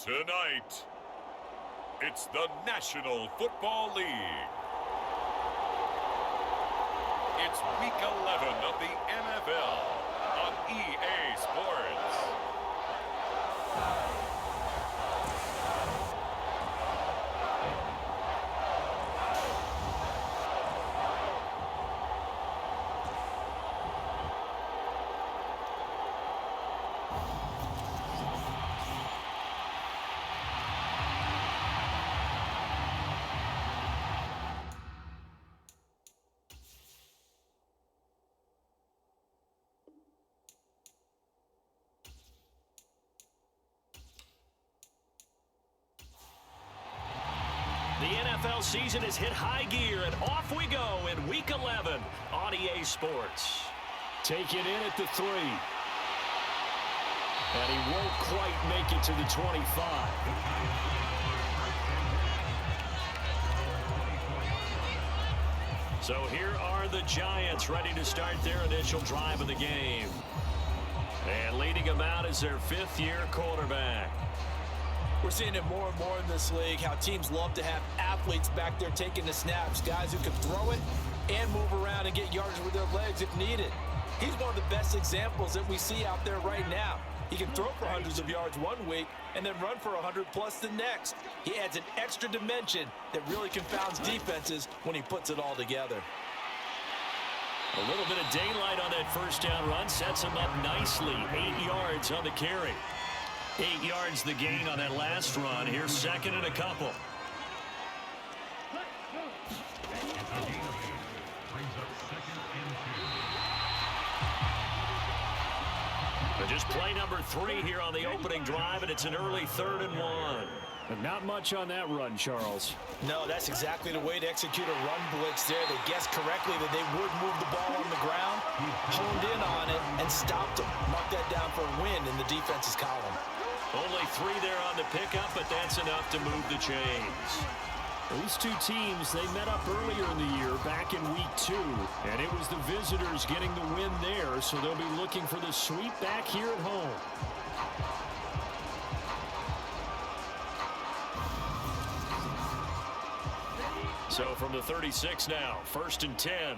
Tonight, it's the National Football League. It's Week 11 of the NFL on EA Sports. The NFL season has hit high gear, and off we go in Week 11 on EA Sports. Take it in at the 3. And he won't quite make it to the 25. So here are the Giants ready to start their initial drive of the game. And leading them out is their fifth-year quarterback. We're seeing it more and more in this league, how teams love to have athletes back there taking the snaps, guys who can throw it and move around and get yards with their legs if needed. He's one of the best examples that we see out there right now. He can throw for hundreds of yards one week and then run for 100+ the next. He adds an extra dimension that really confounds defenses when he puts it all together. A little bit of daylight on that first down run sets him up nicely. 8 yards on the carry. 8 yards the gain on that last run. Here's second and a couple. But just play number 3 here on the opening drive, and it's an early 3rd and 1. But not much on that run, Charles. No, that's exactly the way to execute a run blitz there. They guessed correctly that they would move the ball on the ground, honed in on it, and stopped them. Mark that down for a win in the defense's column. Only 3 there on the pickup, but that's enough to move the chains. These two teams, they met up earlier in the year, back in Week 2. And it was the visitors getting the win there, so they'll be looking for the sweep back here at home. So from the 36 now, 1st and 10.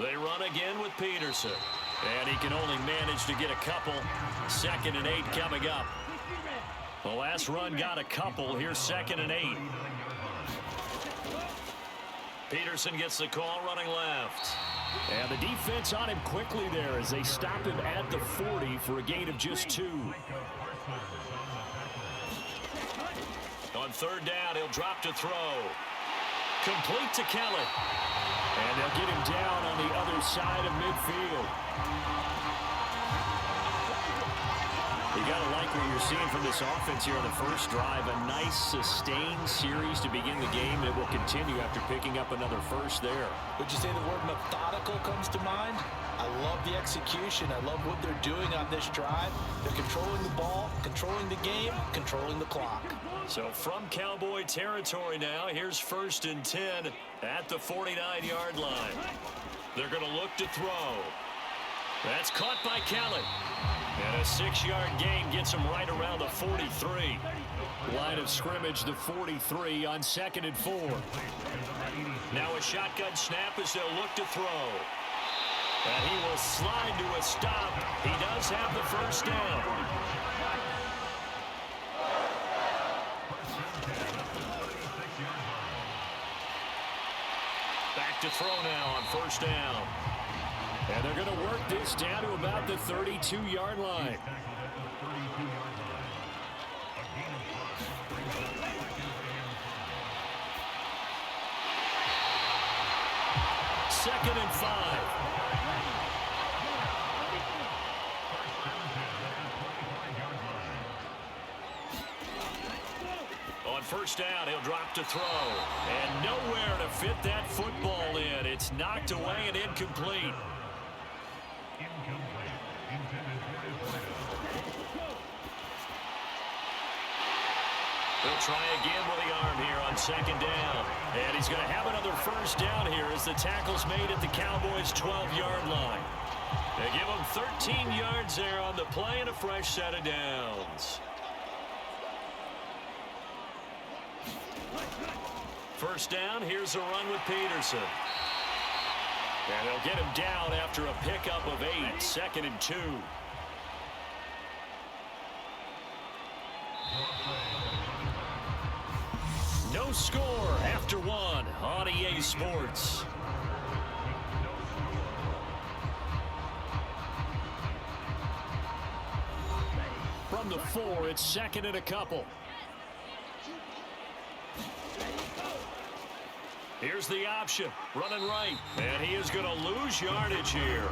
They run again with Peterson. And he can only manage to get a couple. 2nd and 8 coming up. The last run got a couple. Here's 2nd and 8. Peterson gets the call running left. And the defense on him quickly there as they stop him at the 40 for a gain of just 2. On 3rd down, he'll drop to throw. Complete to Kelly. And they'll get him down on the other side of midfield. You got to like what you're seeing from this offense here on the first drive. A nice, sustained series to begin the game, and it will continue after picking up another first there. Would you say the word methodical comes to mind? I love the execution. I love what they're doing on this drive. They're controlling the ball, controlling the game, controlling the clock. So from Cowboy territory now, here's 1st and 10 at the 49-yard line. They're going to look to throw. That's caught by Kelly. And a 6-yard gain gets him right around the 43. Line of scrimmage, the 43 on 2nd and 4. Now a shotgun snap as they'll look to throw. And he will slide to a stop. He does have the first down. Back to throw now on 1st down. And they're going to work this down to about the 32-yard line. 2nd and 5. On 1st down, he'll drop to throw. And nowhere to fit that football in. It's knocked away and incomplete. He'll try again with the arm here on 2nd down. And he's going to have another first down here as the tackle's made at the Cowboys' 12-yard line. They give him 13 yards there on the play and a fresh set of downs. First down, here's a run with Peterson. And they'll get him down after a pickup of 8, 2nd and 2. No score after 1 on EA Sports. From the 4, it's 2nd and a couple. Here's the option, running right, and he is going to lose yardage here.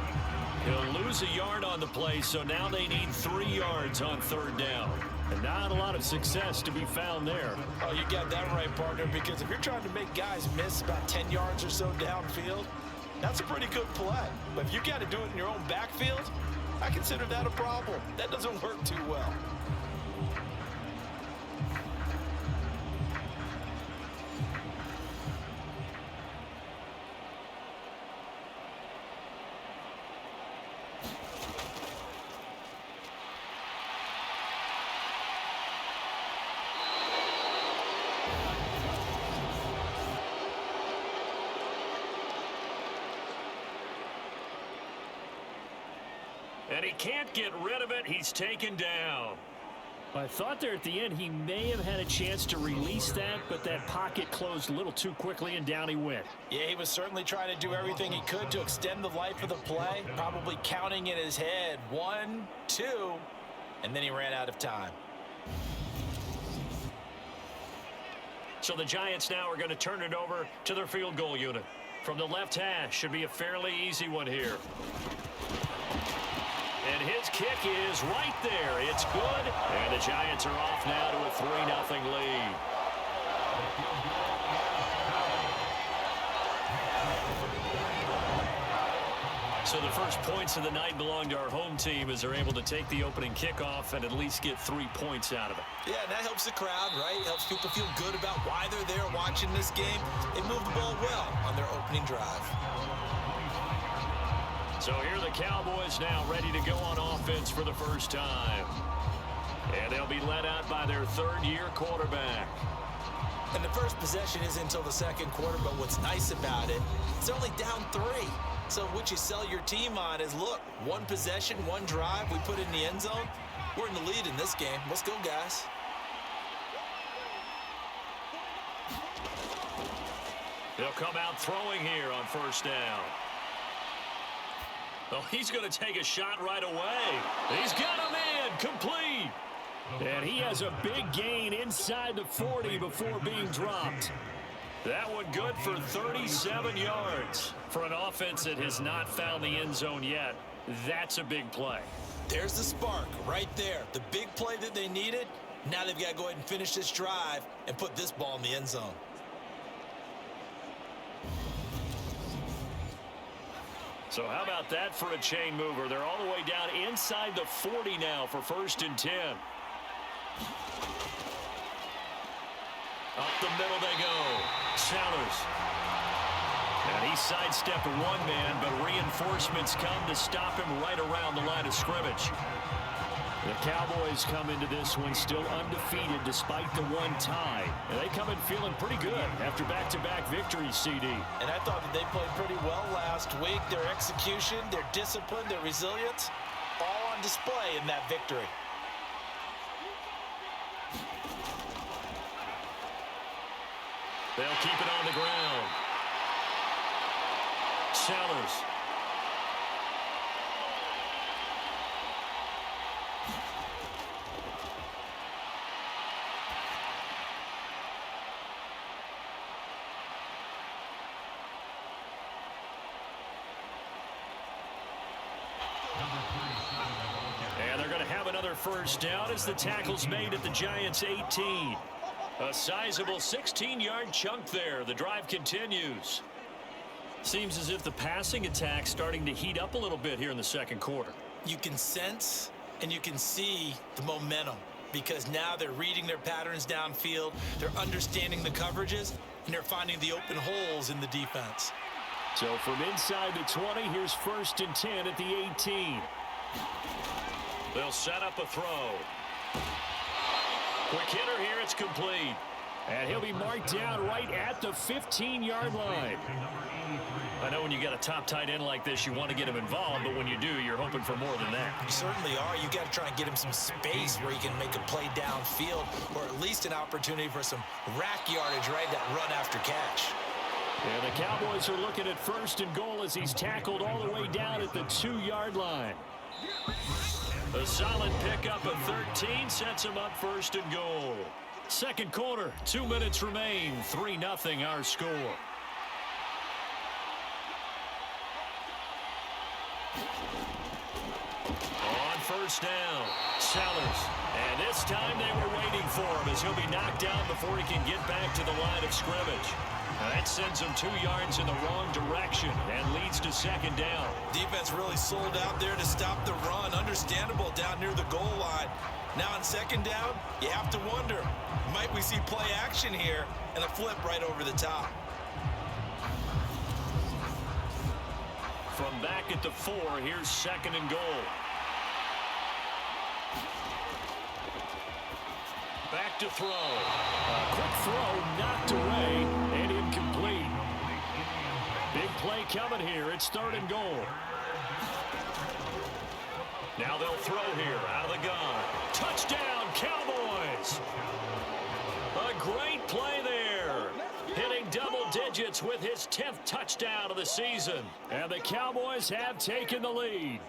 He'll lose a yard on the play, so now they need 3 yards on 3rd down. And not a lot of success to be found there. Oh, you got that right, partner, because if you're trying to make guys miss about 10 yards or so downfield, that's a pretty good play. But if you got to do it in your own backfield, I consider that a problem. That doesn't work too well. And he can't get rid of it. He's taken down. I thought there at the end he may have had a chance to release that, but that pocket closed a little too quickly, and down he went. Yeah, he was certainly trying to do everything he could to extend the life of the play, probably counting in his head 1, 2, and then he ran out of time. So the Giants now are going to turn it over to their field goal unit. From the left hash, should be a fairly easy one here. And his kick is right there. It's good. And the Giants are off now to a 3-0 lead. So the first points of the night belong to our home team as they're able to take the opening kickoff and at least get 3 points out of it. Yeah, and that helps the crowd, right? Helps people feel good about why they're there watching this game. They moved the ball well on their opening drive. So here are the Cowboys now ready to go on offense for the first time. And they'll be led out by their 3rd-year quarterback. And the first possession isn't until the 2nd quarter, but what's nice about it, it's only down 3. So what you sell your team on is, look, 1 possession, 1 drive, we put it in the end zone. We're in the lead in this game. Let's go, guys. They'll come out throwing here on 1st down. Oh, he's going to take a shot right away. He's got him in, complete. And he has a big gain inside the 40 before being dropped. That one good for 37 yards. For an offense that has not found the end zone yet, that's a big play. There's the spark right there. The big play that they needed. Now they've got to go ahead and finish this drive and put this ball in the end zone. So how about that for a chain mover? They're all the way down inside the 40 now for 1st and 10. Up the middle they go. Sellers. And he sidestepped 1 man, but reinforcements come to stop him right around the line of scrimmage. The Cowboys come into this one still undefeated despite the 1 tie. And they come in feeling pretty good after back-to-back victories, CD. And I thought that they played pretty well last week. Their execution, their discipline, their resilience, all on display in that victory. They'll keep it on the ground. Sellers. And they're going to have another 1st down as the tackle's made at the Giants' 18. A sizable 16-yard chunk there. The drive continues. Seems as if the passing attack's starting to heat up a little bit here in the 2nd quarter. You can sense and you can see the momentum because now they're reading their patterns downfield, they're understanding the coverages, and they're finding the open holes in the defense. So from inside the 20, here's 1st and 10 at the 18. They'll set up a throw. Quick hitter here. It's complete. And he'll be marked down right at the 15-yard line. I know when you got a top tight end like this, you want to get him involved, but when you do, you're hoping for more than that. You certainly are. You got to try and get him some space where he can make a play downfield, or at least an opportunity for some rack yardage, right? That run after catch. And the Cowboys are looking at 1st and goal as he's tackled all the way down at the 2-yard line. A solid pickup of 13 sets him up 1st and goal. Second quarter, 2 minutes remain. 3-0 our score. On 1st down, Sellers. And this time they were waiting for him as he'll be knocked down before he can get back to the line of scrimmage. Now that sends him 2 yards in the wrong direction and leads to 2nd down. Defense really sold out there to stop the run. Understandable down near the goal line. Now on 2nd down, you have to wonder, might we see play action here and a flip right over the top? From back at the 4, here's 2nd and goal. Back to throw. A quick throw knocked away and incomplete. Big play coming here. It's 3rd and goal. Now they'll throw here out of the gun. Touchdown, Cowboys! A great play there. Hitting double digits with his 10th touchdown of the season. And the Cowboys have taken the lead.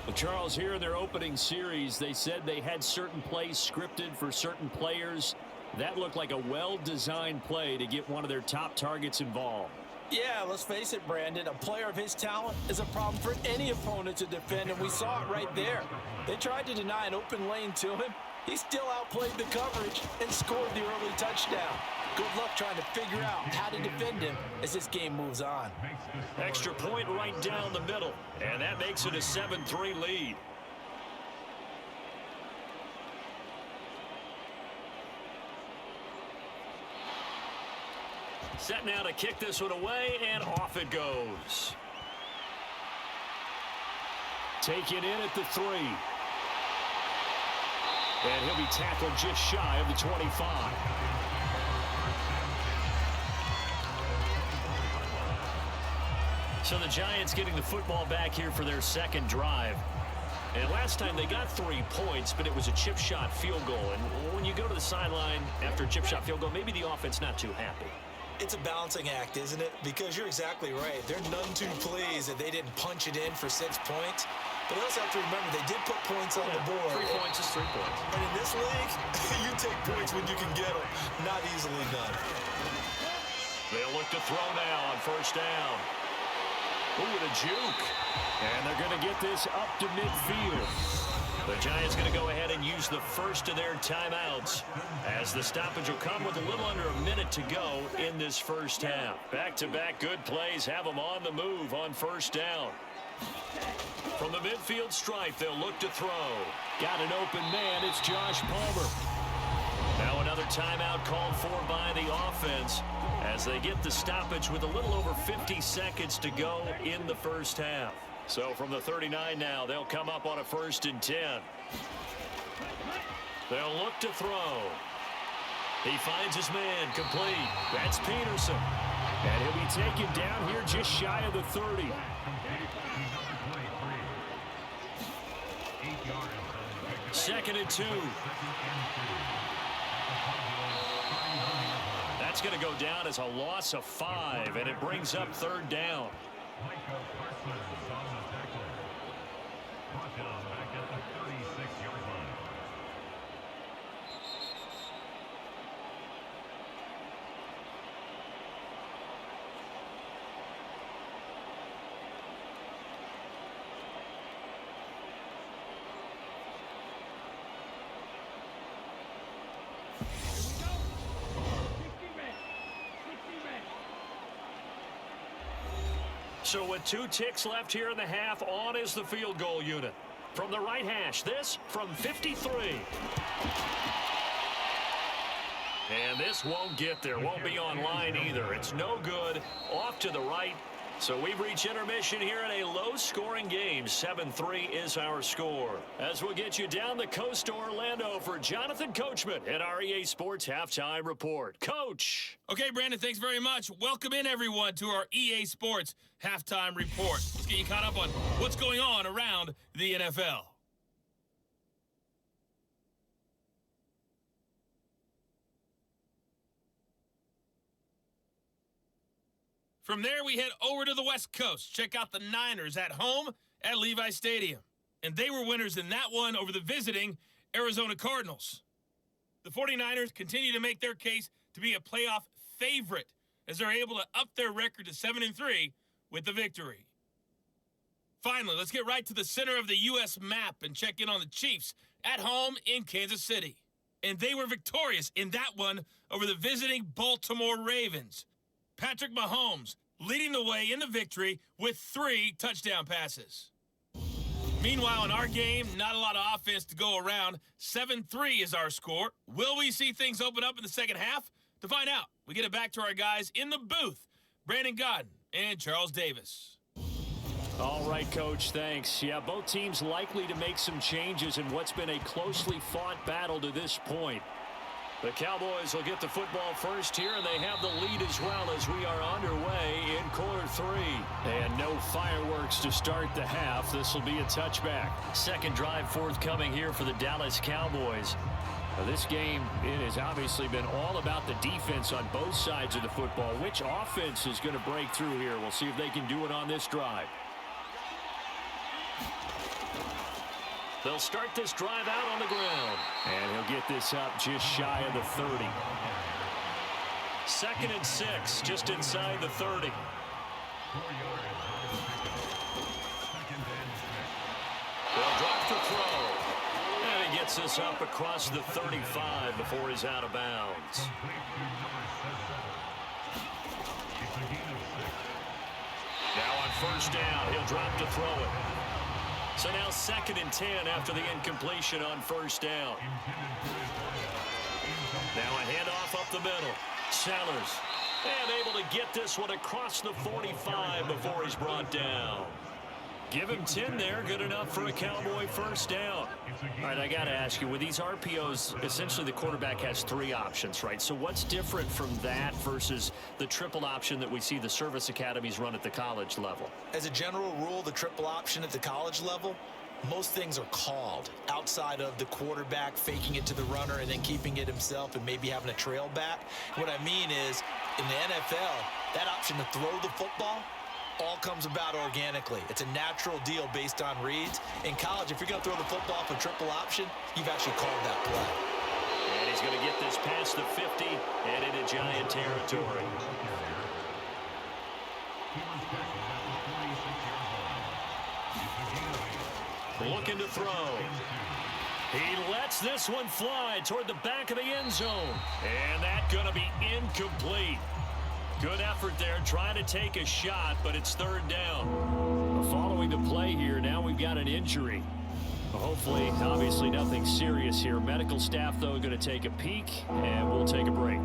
Well, Charles, here in their opening series, they said they had certain plays scripted for certain players. That looked like a well-designed play to get one of their top targets involved. Yeah, let's face it, Brandon. A player of his talent is a problem for any opponent to defend, and we saw it right there. They tried to deny an open lane to him. He still outplayed the coverage and scored the early touchdown. Good luck trying to figure out how to defend him as this game moves on. Extra point right down the middle, and that makes it a 7-3 lead. Set now to kick this one away, and off it goes. Taken in at the 3. And he'll be tackled just shy of the 25. So the Giants getting the football back here for their 2nd drive. And last time they got 3 points, but it was a chip shot field goal. And when you go to the sideline after a chip shot field goal, maybe the offense not too happy. It's a balancing act, isn't it? Because you're exactly right. They're none too pleased that they didn't punch it in for 6 points. But you also have to remember, they did put points on the board. 3 points is 3 points. And in this league, you take points when you can get them. Not easily done. They'll look to throw now on 1st down. Ooh, with a juke. And they're going to get this up to midfield. The Giants going to go ahead and use the first of their timeouts as the stoppage will come with a little under a minute to go in this 1st half. Back-to-back good plays have them on the move on 1st down. From the midfield stripe, they'll look to throw. Got an open man. It's Josh Palmer. Now another timeout called for by the offense as they get the stoppage with a little over 50 seconds to go in the 1st half. So from the 39 now, they'll come up on a 1st and 10. They'll look to throw. He finds his man complete. That's Peterson. And he'll be taken down here just shy of the 30. Second and 2. That's going to go down as a loss of 5, and it brings up 3rd down. So with 2 ticks left here in the half, on is the field goal unit. From the right hash, this from 53. And this won't get there. Won't be online either. It's no good. Off to the right. So we've reached intermission here in a low-scoring game. 7-3 is our score. As we'll get you down the coast to Orlando for Jonathan Coachman at our EA Sports Halftime Report. Coach. Okay, Brandon, thanks very much. Welcome in, everyone, to our EA Sports Halftime Report. Let's get you caught up on what's going on around the NFL. From there, we head over to the West Coast. Check out the Niners at home at Levi Stadium. And they were winners in that one over the visiting Arizona Cardinals. The 49ers continue to make their case to be a playoff favorite as they're able to up their record to 7-3 with the victory. Finally, let's get right to the center of the U.S. map and check in on the Chiefs at home in Kansas City. And they were victorious in that one over the visiting Baltimore Ravens. Patrick Mahomes leading the way in the victory with 3 touchdown passes. Meanwhile, in our game, not a lot of offense to go around. 7-3 is our score. Will we see things open up in the second half? To find out, we get it back to our guys in the booth, Brandon Godden and Charles Davis. All right, Coach, thanks. Yeah, both teams likely to make some changes in what's been a closely fought battle to this point. The Cowboys will get the football first here, and they have the lead as well as we are underway in quarter 3. And no fireworks to start the half. This will be a touchback. Second drive forthcoming here for the Dallas Cowboys. Now, this game, it has obviously been all about the defense on both sides of the football. Which offense is going to break through here? We'll see if they can do it on this drive. They'll start this drive out on the ground. And he'll get this up just shy of the 30. 2nd and 6, just inside the 30. They'll drop the throw. And he gets this up across the 35 before he's out of bounds. Now on first down, he'll drop to throw it. So now 2nd and 10 after the incompletion on first down. Now a handoff up the middle. Sellers. And able to get this one across the 45 before he's brought down. Give him 10 there. Good enough for a Cowboy first down. All right, I got to ask you, with these RPOs, essentially the quarterback has 3 options, right? So what's different from that versus the triple option that we see the service academies run at the college level? As a general rule, the triple option at the college level, most things are called outside of the quarterback faking it to the runner and then keeping it himself and maybe having a trail back. What I mean is, in the NFL, that option to throw the football all comes about organically. It's a natural deal based on reads. In college, if you're going to throw the football for triple option, you've actually called that play. And he's going to get this past the 50 and into Giant territory. Looking to throw. He lets this one fly toward the back of the end zone. And that's going to be incomplete. Good effort there, trying to take a shot, but it's 3rd down. Following the play here, now we've got an injury. Hopefully, obviously nothing serious here. Medical staff, though, going to take a peek, and we'll take a break.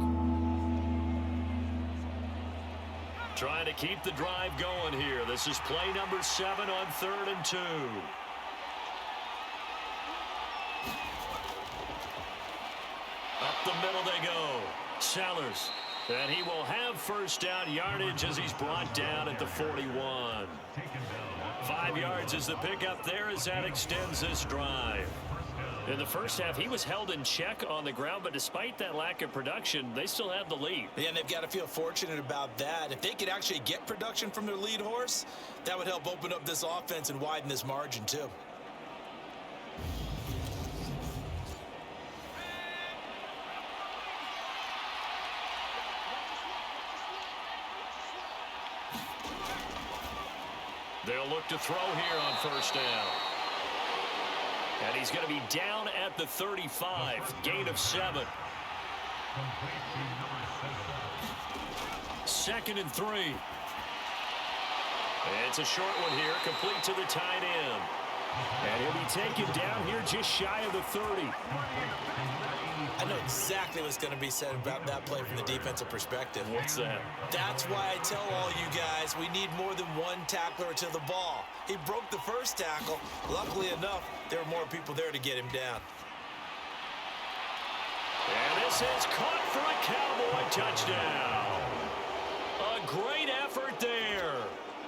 Trying to keep the drive going here. This is play number 7 on 3rd and 2. Up the middle they go. Sellers. And he will have first down yardage as he's brought down at the 41. 5 yards is the pickup there as that extends this drive. In the first half, he was held in check on the ground, but despite that lack of production, they still have the lead. Yeah, and they've got to feel fortunate about that. If they could actually get production from their lead horse, that would help open up this offense and widen this margin too. They'll look to throw here on first down. And he's going to be down at the 35. Gain of 7. 2nd and 3. It's a short one here, complete to the tight end. And he'll be taken down here just shy of the 30. I know exactly what's going to be said about that play from the defensive perspective. What's that? That's why I tell all you guys we need more than one tackler to the ball. He broke the first tackle. Luckily enough, there were more people there to get him down. And this is caught for a Cowboy touchdown. A great effort there,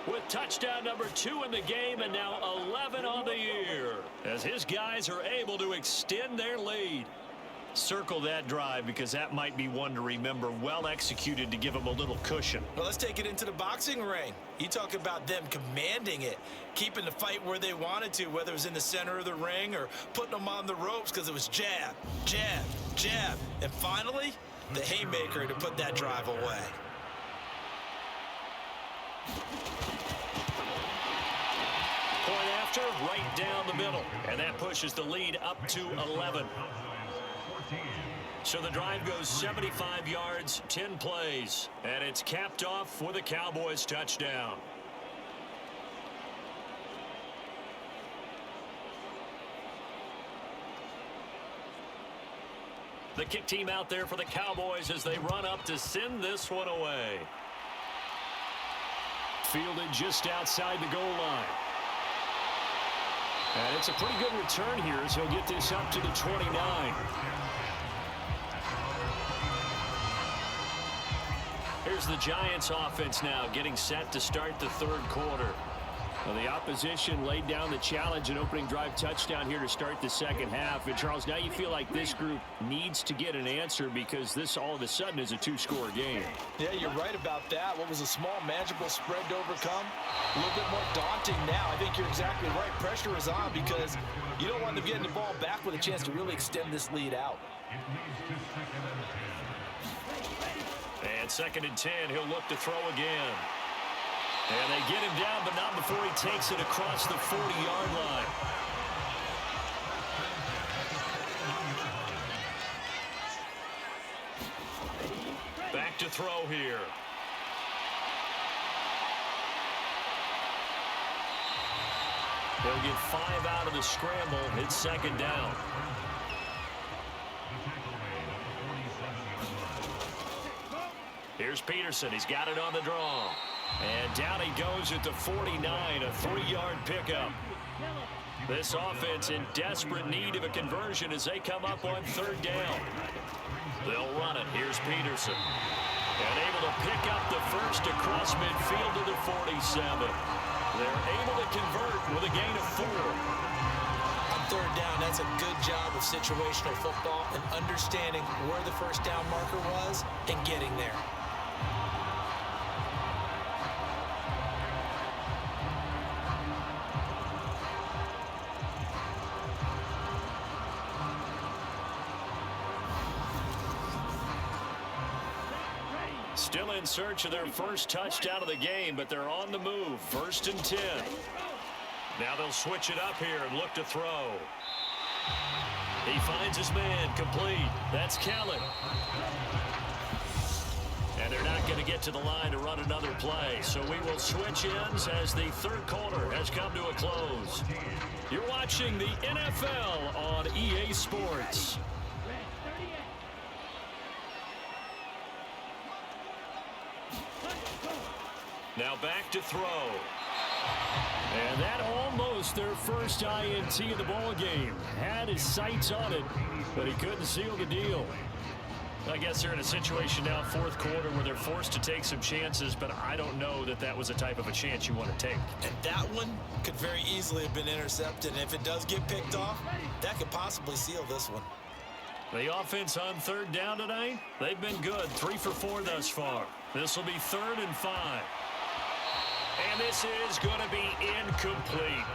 with touchdown number 2 in the game and now 11 on the year, as his guys are able to extend their lead. Circle that drive because that might be one to remember. Well executed to give him a little cushion. Well, let's take it into the boxing ring. You talk about them commanding it, keeping the fight where they wanted to, whether it was in the center of the ring or putting them on the ropes because it was jab, jab, jab. And finally, the haymaker to put that drive away. Point after, right down the middle. And that pushes the lead up to 11. So the drive goes 75 yards, 10 plays. And it's capped off with a Cowboys touchdown. The kick team out there for the Cowboys as they run up to send this one away. Fielded just outside the goal line. And it's a pretty good return here as he'll get this up to the 29. Here's the Giants offense now getting set to start the third quarter. Well, the opposition laid down the challenge and opening drive touchdown here to start the second half. And, Charles, now you feel like this group needs to get an answer because this all of a sudden is a 2-score game. Yeah, you're right about that. What was a small, manageable spread to overcome? A little bit more daunting now. I think you're exactly right. Pressure is on because you don't want them getting the ball back with a chance to really extend this lead out. And 2nd and 10, he'll look to throw again. And they get him down, but not before he takes it across the 40-yard line. Back to throw here. They'll get 5 out of the scramble. It's 2nd down. Here's Peterson. He's got it on the draw. And down he goes at the 49, a 3-yard pickup. This offense in desperate need of a conversion as they come up on 3rd down. They'll run it. Here's Peterson. And able to pick up the first across midfield to the 47. They're able to convert with a gain of 4. On 3rd down, that's a good job of situational football and understanding where the first down marker was and getting there. Still in search of their first touchdown of the game, but they're on the move. 1st and 10. Now they'll switch it up here and look to throw. He finds his man, complete. That's Kelly. And they're not going to get to the line to run another play. So we will switch ends as the third quarter has come to a close. You're watching the NFL on EA Sports. Now back to throw. And that almost their first INT of the ball game. Had his sights on it, but he couldn't seal the deal. I guess they're in a situation now, 4th quarter, where they're forced to take some chances, but I don't know that that was a type of a chance you want to take. And that one could very easily have been intercepted. And if it does get picked off, that could possibly seal this one. The offense on 3rd down tonight, they've been good. 3 for 4 thus far. This will be 3rd and 5. And this is going to be incomplete.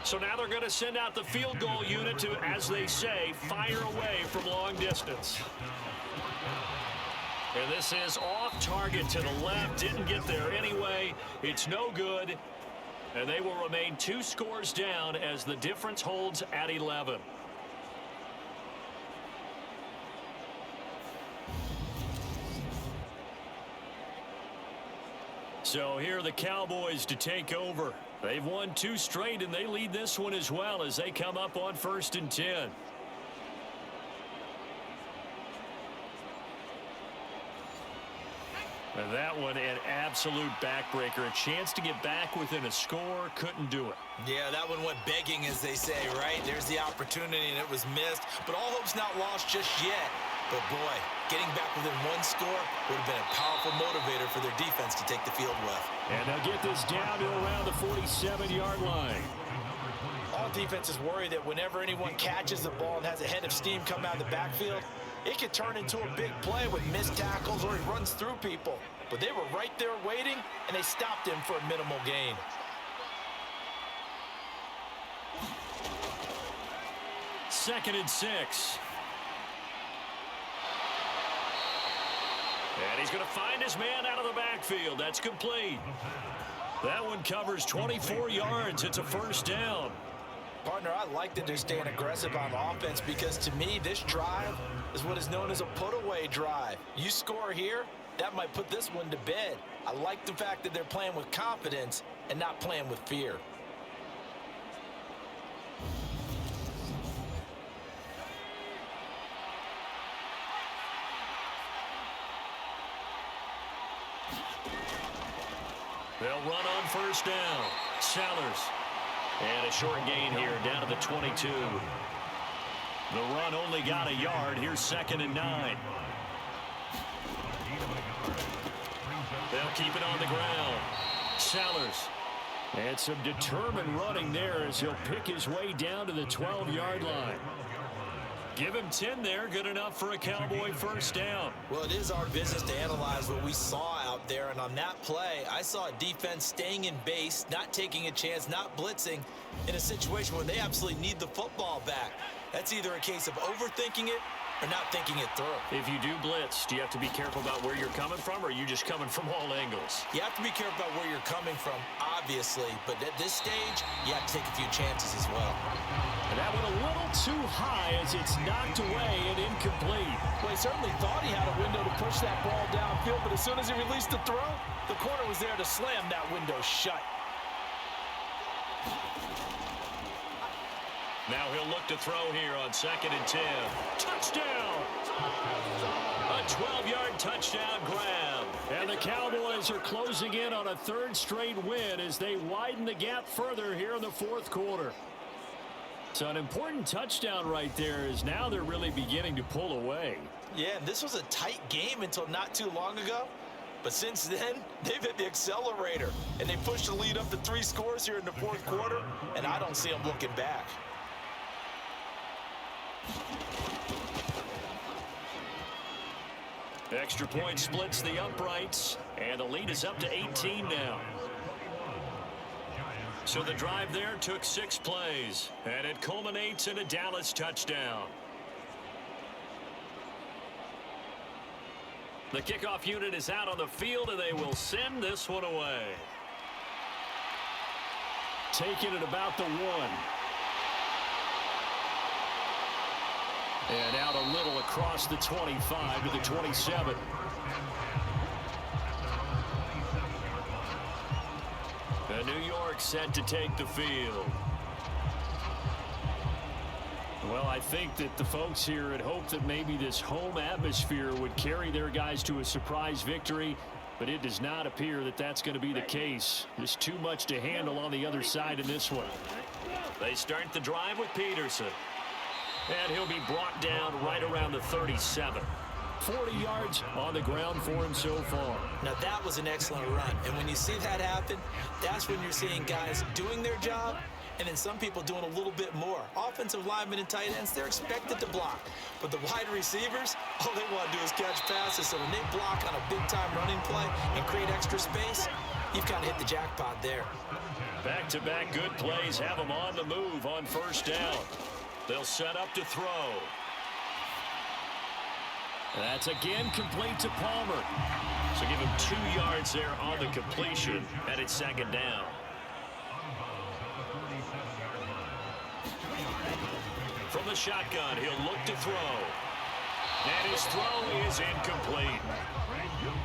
So now they're going to send out the field goal unit to, as they say, fire away from long distance. And this is off target to the left. Didn't get there anyway. It's no good. And they will remain 2 scores down as the difference holds at 11. So here are the Cowboys to take over. They've won 2 straight, and they lead this one as well as they come up on 1st and 10. And that one, an absolute backbreaker. A chance to get back within a score, couldn't do it. Yeah, that one went begging, as they say, right? There's the opportunity, and it was missed. But all hope's not lost just yet. But, boy, getting back within one score would have been a powerful motivator for their defense to take the field with. And they'll get this down to around the 47-yard line. All defenses worry that whenever anyone catches the ball and has a head of steam come out of the backfield, it could turn into a big play with missed tackles or he runs through people. But they were right there waiting, and they stopped him for a minimal gain. Second and 6. And he's going to find his man out of the backfield. That's complete. That one covers 24 yards. It's a first down. Partner, I like that they're staying aggressive on offense because, to me, this drive is what is known as a put-away drive. You score here, that might put this one to bed. I like the fact that they're playing with confidence and not playing with fear. They'll run on first down. Sellers. And a short gain here down to the 22. The run only got a yard. Here's second and 9. They'll keep it on the ground. Sellers. And some determined running there as he'll pick his way down to the 12-yard line. Give him 10 there. Good enough for a Cowboy first down. Well, it is our business to analyze what we saw out there. And on that play, I saw a defense staying in base, not taking a chance, not blitzing in a situation where they absolutely need the football back. That's either a case of overthinking it or not thinking it through. If you do blitz, do you have to be careful about where you're coming from, or are you just coming from all angles? You have to be careful about where you're coming from, obviously. But at this stage, you have to take a few chances as well. And that went a little too high as it's knocked away and incomplete. Well, he certainly thought he had a window to push that ball downfield, but as soon as he released the throw, the corner was there to slam that window shut. Now he'll look to throw here on second and 10. Touchdown! A 12-yard touchdown grab. And the Cowboys are closing in on a third straight win as they widen the gap further here in the fourth quarter. So an important touchdown right there is now they're really beginning to pull away. Yeah, and this was a tight game until not too long ago. But since then, they've hit the accelerator. And they pushed the lead up to 3 scores here in the fourth quarter. And I don't see them looking back. Extra point splits the uprights, and the lead is up to 18 now. So the drive there took 6 plays, and it culminates in a Dallas touchdown. The kickoff unit is out on the field, and they will send this one away. Taking it about the 1. And out a little across the 25 to the 27. And New York set to take the field. Well, I think that the folks here had hoped that maybe this home atmosphere would carry their guys to a surprise victory, but it does not appear that that's going to be the case. There's too much to handle on the other side in this one. They start the drive with Peterson. And he'll be brought down right around the 37. 40 yards on the ground for him so far. Now, that was an excellent run. And when you see that happen, that's when you're seeing guys doing their job and then some people doing a little bit more. Offensive linemen and tight ends, they're expected to block. But the wide receivers, all they want to do is catch passes. So when they block on a big-time running play and create extra space, you've kind of hit the jackpot there. Back-to-back good plays have them on the move on first down. They'll set up to throw. That's again complete to Palmer. So give him 2 yards there on the completion, and it's second down. From the shotgun, he'll look to throw. And his throw is incomplete.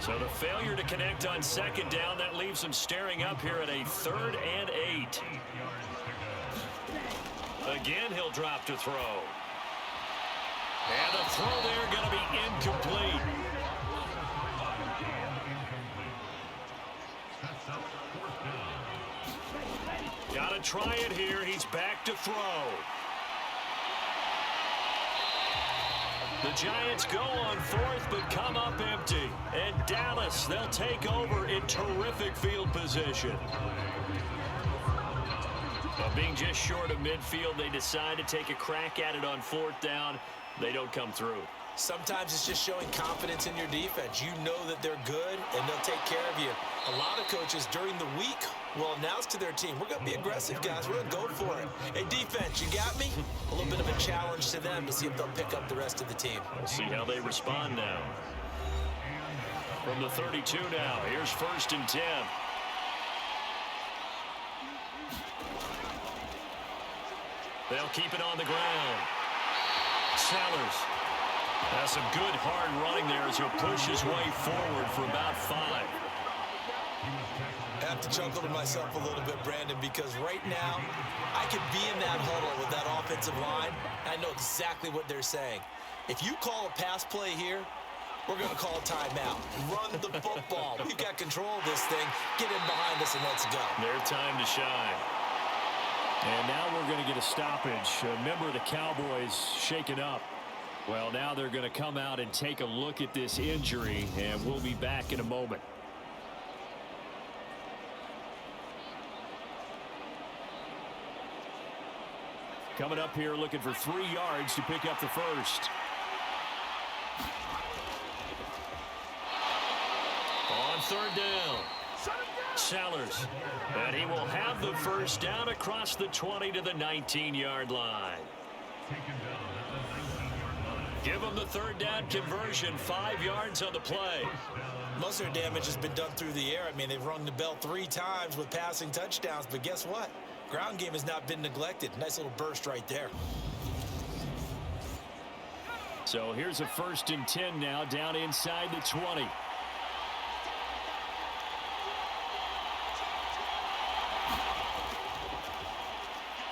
So the failure to connect on second down, that leaves him staring up here at a 3rd and 8. Again, he'll drop to throw. And the throw there going to be incomplete. Got to try it here. He's back to throw. The Giants go on fourth, but come up empty. And Dallas, they'll take over in terrific field position. But being just short of midfield, they decide to take a crack at it on fourth down. They don't come through. Sometimes it's just showing confidence in your defense. You know that they're good, and they'll take care of you. A lot of coaches during the week will announce to their team, we're going to be aggressive, guys. We're going to go for it. Hey, defense, you got me? A little bit of a challenge to them to see if they'll pick up the rest of the team. We'll see how they respond now. From the 32 now, here's 1st and 10. They'll keep it on the ground. Sellers. That's some good hard running there as he'll push his way forward for about 5. I have to chuckle to myself a little bit, Brandon, because right now I could be in that huddle with that offensive line. I know exactly what they're saying. If you call a pass play here, we're going to call a timeout. Run the football. We've got control of this thing. Get in behind us and let's go. Their time to shine. And now we're going to get a stoppage. A member of the Cowboys shaken up. Well, now they're going to come out and take a look at this injury, and we'll be back in a moment. Coming up here looking for 3 yards to pick up the first. On 3rd down. Sellers. And he will have the first down across the 20 to the 19-yard line. Give them the 3rd down conversion, 5 yards on the play. Most of their damage has been done through the air. I mean, they've rung the bell 3 times with passing touchdowns, but guess what? Ground game has not been neglected. Nice little burst right there. So here's a 1st and 10 now down inside the 20.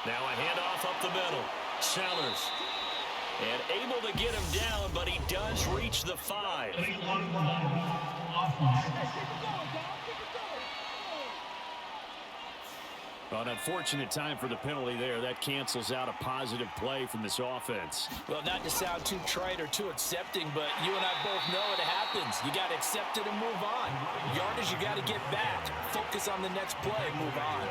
Now a handoff up the middle. Sellers. And able to get him down, but he does reach the 5. Well, an unfortunate time for the penalty there. That cancels out a positive play from this offense. Well, not to sound too trite or too accepting, but you and I both know it happens. You got to accept it and move on. Yardage, you got to get back. Focus on the next play and move on.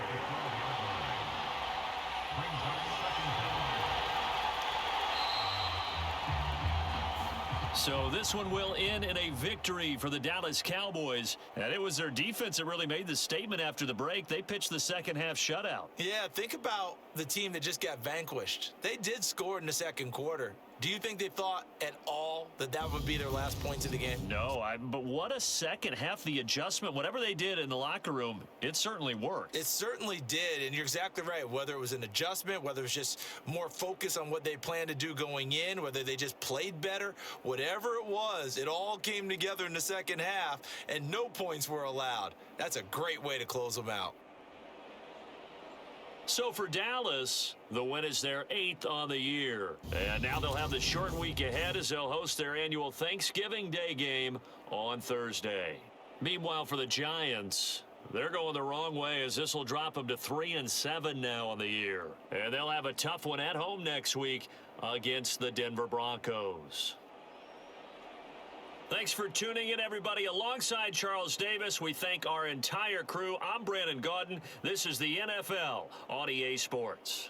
So this one will end in a victory for the Dallas Cowboys. And it was their defense that really made the statement after the break. They pitched the second-half shutout. Yeah, think about the team that just got vanquished. They did score in the second quarter. Do you think they thought at all that that would be their last points of the game? No, but what a second half. The adjustment, whatever they did in the locker room, it certainly worked. It certainly did, and you're exactly right. Whether it was an adjustment, whether it was just more focus on what they planned to do going in, whether they just played better, whatever it was, it all came together in the second half, and no points were allowed. That's a great way to close them out. So for Dallas, the win is their 8th on the year. And now they'll have the short week ahead as they'll host their annual Thanksgiving Day game on Thursday. Meanwhile, for the Giants, they're going the wrong way as this will drop them to 3-7 now on the year. And they'll have a tough one at home next week against the Denver Broncos. Thanks for tuning in, everybody. Alongside Charles Davis, we thank our entire crew. I'm Brandon Gaudin. This is the NFL on EA Sports.